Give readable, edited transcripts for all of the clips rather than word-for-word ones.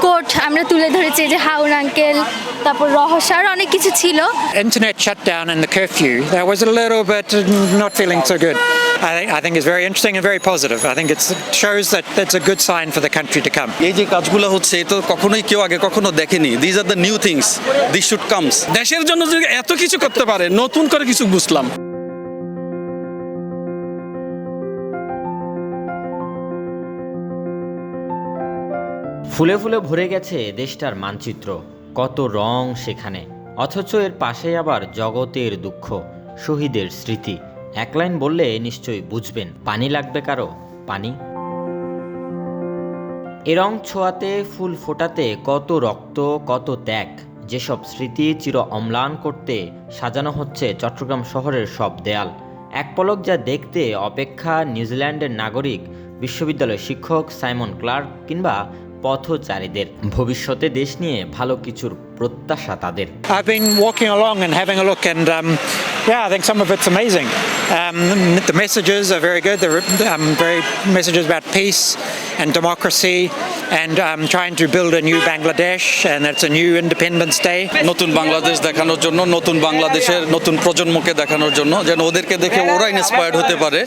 Coat আমরা তুলে ধরেছি, যে হাউন আঙ্কেল, তারপর রহস্য, আর অনেক কিছু ছিল। Internet shutdown and the curfew, that was a little bit not feeling so good. I think it's very interesting and very positive. I think it shows that that's a good sign for the country to come. এই যে কাজগুলো হচ্ছে এটা কখনোই কেউ আগে কখনো দেখেনি। This are the new things, this should comes. দেশের জন্য যদি এত কিছু করতে পারে, নতুন করে কিছু বুঝলাম। ফুলে ফুলে ভরে গেছে দেশটার মানচিত্র, কত রং সেখানে, অথচ এর পাশে আবার জগতের দুঃখ, শহীদের স্মৃতি। এক লাইন বললে নিশ্চয়ই বুঝবেন। পানি লাগবে কারো? পানি। এ রং ছোঁয়াতে, ফুল ফোটাতে কত রক্ত, কত ত্যাগ, যেসব স্মৃতি চির অম্লান করতে সাজানো হচ্ছে চট্টগ্রাম শহরের সব দেয়াল। এক পলক যা দেখতে অপেক্ষা নিউজিল্যান্ডের নাগরিক, বিশ্ববিদ্যালয় শিক্ষক সাইমন ক্লার্ক কিংবা পথচারীদের। ভবিষ্যতে দেশ নিয়ে ভালো কিছুর প্রত্যাশা তাদের। I've been walking along and having a look, and yeah, I think some of it's amazing. The messages are very good. They're very messages about peace and democracy, and trying to build a new Bangladesh, and it's a new Independence Day. নতুন বাংলাদেশ দেখানোর জন্য, নতুন বাংলাদেশের নতুন প্রজন্মকে দেখানোর জন্য, যেন ওদেরকে দেখে ওরা ইন্সপায়ার্ড হতে পারে,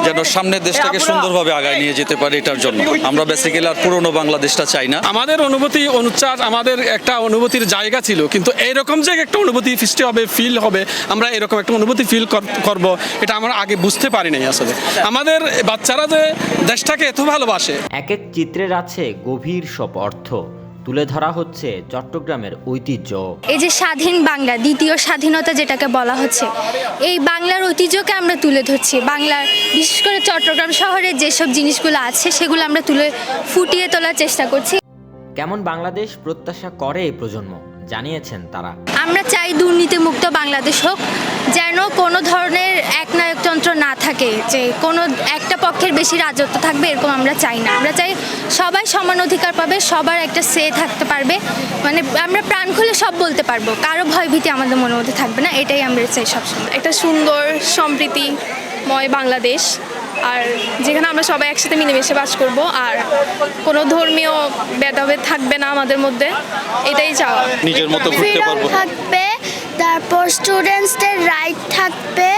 যেন সামনের দেশটাকে সুন্দরভাবে আগায় নিয়ে যেতে পারে। এটার জন্য আমরা বেসিক্যালি আর পুরনো বাংলাদেশটা চাই না। আমাদের অনুভূতি অনুচ্চার, আমাদের একটা অনুভূতির জায়গা ছিল, কিন্তু এইরকম যে একটা অনুভূতি সৃষ্টি হবে, ফিল হবে, আমরা এরকম একটা অনুভূতি ফিল করব, এটা আমরা আগে বুঝতে পারি নাই। আসলে আমাদের বাচ্চারা যে দেশটাকে এত ভালোবাসে। এক এক চিত্রের আছে গভীর সব অর্থ, তুলে ধরা হচ্ছে চট্টগ্রামের ঐতিহ্য। এই যে স্বাধীন বাংলা, দ্বিতীয় স্বাধীনতা যেটাকে বলা হচ্ছে, এই বাংলার ঐতিহ্যকে আমরা তুলে ধরছি। বাংলার বিশেষ করে চট্টগ্রাম শহরের যেসব জিনিসগুলো আছে সেগুলো আমরা ফুটিয়ে তোলার চেষ্টা করছি। কেমন বাংলাদেশ প্রত্যাশা করে এই প্রজন্ম, জানিয়েছেন তারা। আমরা চাই দুর্নীতিমুক্ত বাংলাদেশ হোক, যেন কোনো ধরনের একনায়কতন্ত্র না থাকে, যে কোনো একটা পক্ষের বেশি রাজত্ব থাকবে এরকম আমরা চাই না। আমরা চাই সবাই সমান অধিকার পাবে, সবার একটা সে থাকতে পারবে, মানে আমরা প্রাণ খুলে সব বলতে পারবো, কারো ভয়ভীতি আমাদের মনের মধ্যে থাকবে না, এটাই আমরা চাই সবসময়। একটা সুন্দর সম্প্রীতিময় বাংলাদেশ, আর যেখানে আমরা সবাই একসাথে মিলেমিশে বাস করব, আর কোনো ধর্মীয় ভেদাভেদ থাকবে না আমাদের মধ্যে, এটাই চাওয়া। নিজের মতো ঘুরতে পারবো, থাকবে, তারপর স্টুডেন্টসদের রাইট থাকবে,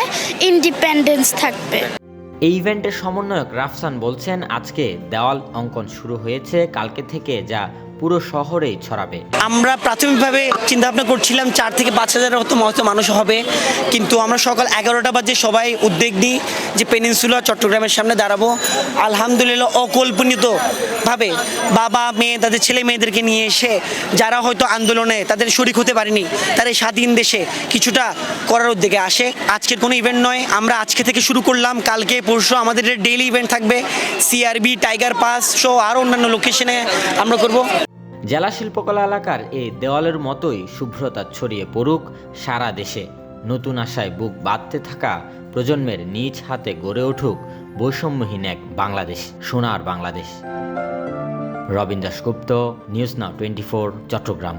ইন্ডিপেন্ডেন্স থাকবে। এই ইভেন্টের সমন্বয়ক রাফসান বলছেন, আজকে দেওয়াল অঙ্কন শুরু হয়েছে, কালকে থেকে যা পুরো শহরেই ছড়াবে। আমরা প্রাথমিকভাবে চিন্তা ভাবনা করছিলাম 4 থেকে 5 হাজারের মতো মানুষ হবে, কিন্তু আমরা সকাল 11টা বাজে সবাই উদ্যোগ নিই যে পেনিনসুলা চট্টগ্রামের সামনে দাঁড়াবো। আলহামদুলিল্লাহ অকল্পনিতভাবে বাবা মেয়ে তাদের ছেলে মেয়েদেরকে নিয়ে এসে, যারা হয়তো আন্দোলনে তাদের শরিক হতে পারেনি, তারা স্বাধীন দেশে কিছুটা করার উদ্যোগে আসে। আজকের কোনো ইভেন্ট নয়, আমরা আজকে থেকে শুরু করলাম, কালকে পরশু আমাদের ডেইলি ইভেন্ট থাকবে, সিআরবি, টাইগার পাস সহ আরও অন্যান্য লোকেশনে আমরা করব। জেলা শিল্পকলা এলাকার এই দেওয়ালের মতোই শুভ্রতা ছড়িয়ে পড়ুক সারা দেশে। নতুন আশায় বুক বাঁধতে থাকা প্রজন্মের নিজ হাতে গড়ে উঠুক বৈষম্যহীন এক বাংলাদেশ, সোনার বাংলাদেশ। Robin Dasgupta, news now 24, Chittagong.